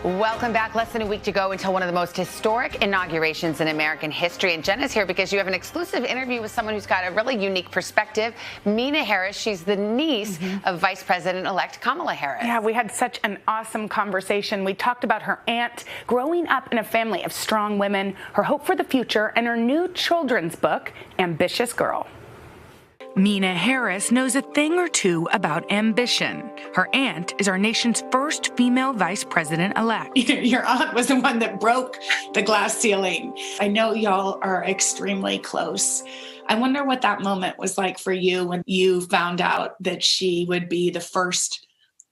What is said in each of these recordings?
Welcome back. Less than a week to go until one of the most historic inaugurations in American history. And Jenna's here because you have an exclusive interview with someone who's got a really unique perspective. Meena Harris, she's the niece of Vice President-elect Kamala Harris. Yeah, we had such an awesome conversation. We talked about her aunt, growing up in a family of strong women, her hope for the future, and her new children's book, Ambitious Girl. Meena Harris knows a thing or two about ambition. Her aunt is our nation's first female vice president-elect. Your aunt was the one that broke the glass ceiling. I know y'all are extremely close. I wonder what that moment was like for you when you found out that she would be the first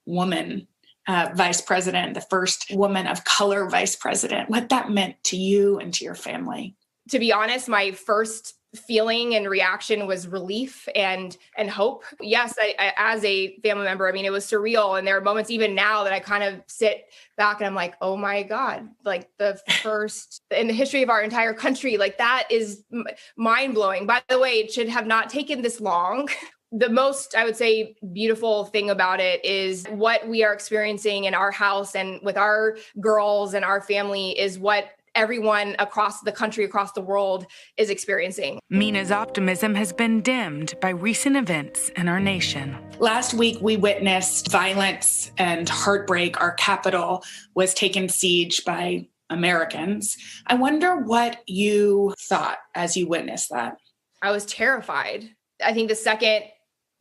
woman vice president, the first woman of color vice president, what that meant to you and to your family. To be honest, my first feeling and reaction was relief and hope. Yes, I, as a family member, I mean, it was surreal. And there are moments even now that I kind of sit back and I'm like, oh my God, like the first in the history of our entire country, like that is mind blowing. By the way, it should have not taken this long. The most, I would say, beautiful thing about it is what we are experiencing in our house and with our girls and our family is what everyone across the country, across the world is experiencing. Meena's optimism has been dimmed by recent events in our nation. Last week, we witnessed violence and heartbreak. Our capital was taken siege by Americans. I wonder what you thought as you witnessed that. I was terrified. I think the second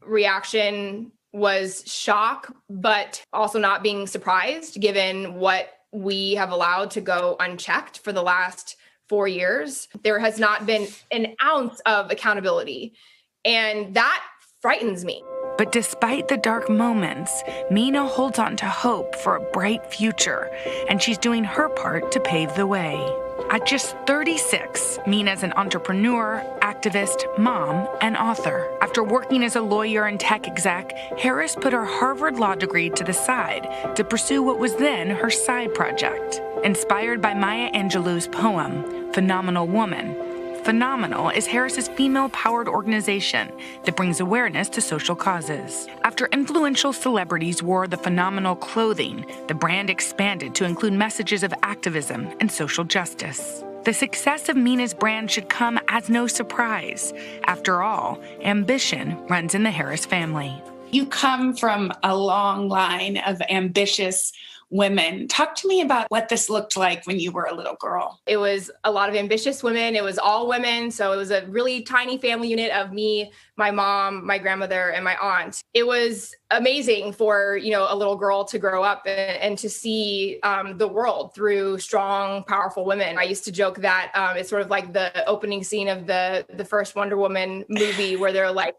reaction was shock, but also not being surprised given what we have allowed to go unchecked for the last 4 years. There has not been an ounce of accountability, and that frightens me. But despite the dark moments, Meena holds on to hope for a bright future, and she's doing her part to pave the way. At just 36, Meena's an entrepreneur, activist, mom, and author. After working as a lawyer and tech exec, Harris put her Harvard law degree to the side to pursue what was then her side project. Inspired by Maya Angelou's poem, Phenomenal Woman, Phenomenal is Harris's female-powered organization that brings awareness to social causes. After influential celebrities wore the Phenomenal clothing, the brand expanded to include messages of activism and social justice. The success of Meena's brand should come as no surprise. After all, ambition runs in the Harris family. You come from a long line of ambitious women. Talk to me about what this looked like when you were a little girl. It was a lot of ambitious women. It was all women. So it was a really tiny family unit of me, my mom, my grandmother, and my aunt. It was amazing for, a little girl to grow up and to see the world through strong, powerful women. I used to joke that it's sort of like the opening scene of the first Wonder Woman movie where they're like,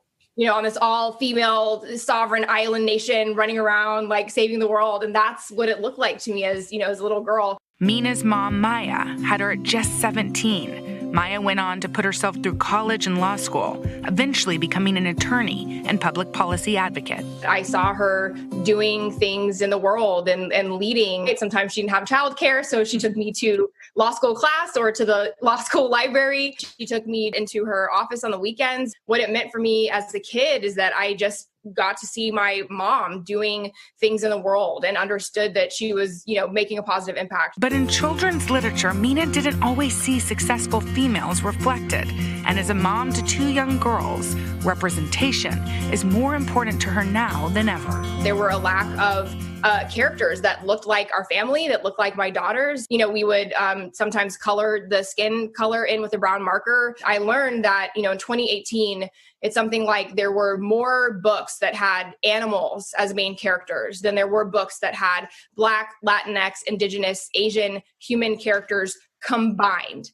on this all-female sovereign island nation running around, like saving the world. And that's what it looked like to me as a little girl. Meena's mom, Maya, had her at just 17. Maya went on to put herself through college and law school, eventually becoming an attorney and public policy advocate. I saw her doing things in the world and leading. Sometimes she didn't have childcare, so she took me to law school class or to the law school library. She took me into her office on the weekends. What it meant for me as a kid is that I just got to see my mom doing things in the world and understood that she was, making a positive impact. But in children's literature, Meena didn't always see successful females reflected. And as a mom to 2 young girls, representation is more important to her now than ever. There were a lack of characters that looked like our family, that looked like my daughters. We would sometimes color the skin color in with a brown marker. I learned that, in 2018, it's something like there were more books that had animals as main characters than there were books that had Black, Latinx, Indigenous, Asian human characters combined.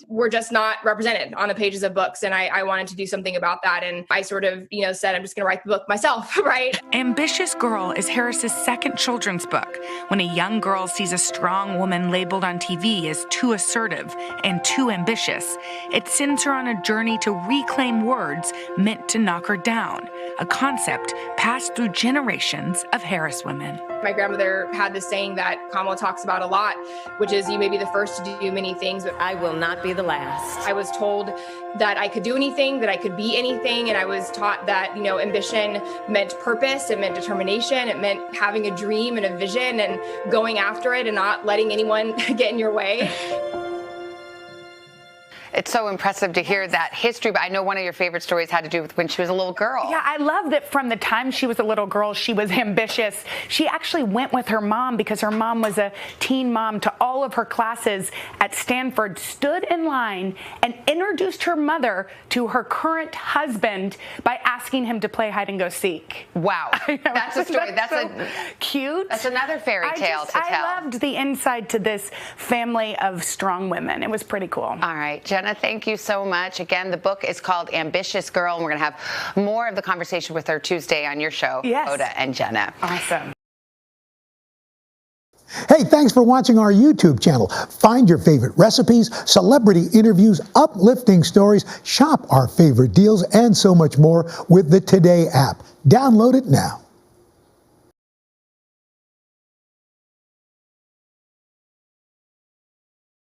We're just not represented on the pages of books. And I wanted to do something about that. And I sort of, said, I'm just going to write the book myself, right? Ambitious Girl is Harris's second children's book. When a young girl sees a strong woman labeled on TV as too assertive and too ambitious, it sends her on a journey to reclaim words meant to knock her down. a concept passed through generations of Harris women. My grandmother had this saying that Kamala talks about a lot, which is you may be the first to do many things, but I will not be the last. I was told that I could do anything, that I could be anything, and I was taught that, ambition meant purpose, it meant determination, it meant having a dream and a vision and going after it and not letting anyone get in your way. It's so impressive to hear that history, but I know one of your favorite stories had to do with when she was a little girl. Yeah, I love that from the time she was a little girl, she was ambitious. She actually went with her mom because her mom was a teen mom to all of her classes at Stanford, stood in line and introduced her mother to her current husband by asking him to play hide and go seek. Wow. That's a story. That's so cute. That's another fairy tale to tell. I loved the inside to this family of strong women. It was pretty cool. All right, Jenna, thank you so much. Again, the book is called Ambitious Girl, and we're going to have more of the conversation with her Tuesday on your show, yes. Hoda and Jenna. Awesome. Hey, thanks for watching our YouTube channel. Find your favorite recipes, celebrity interviews, uplifting stories, shop our favorite deals, and so much more with the Today app. Download it now.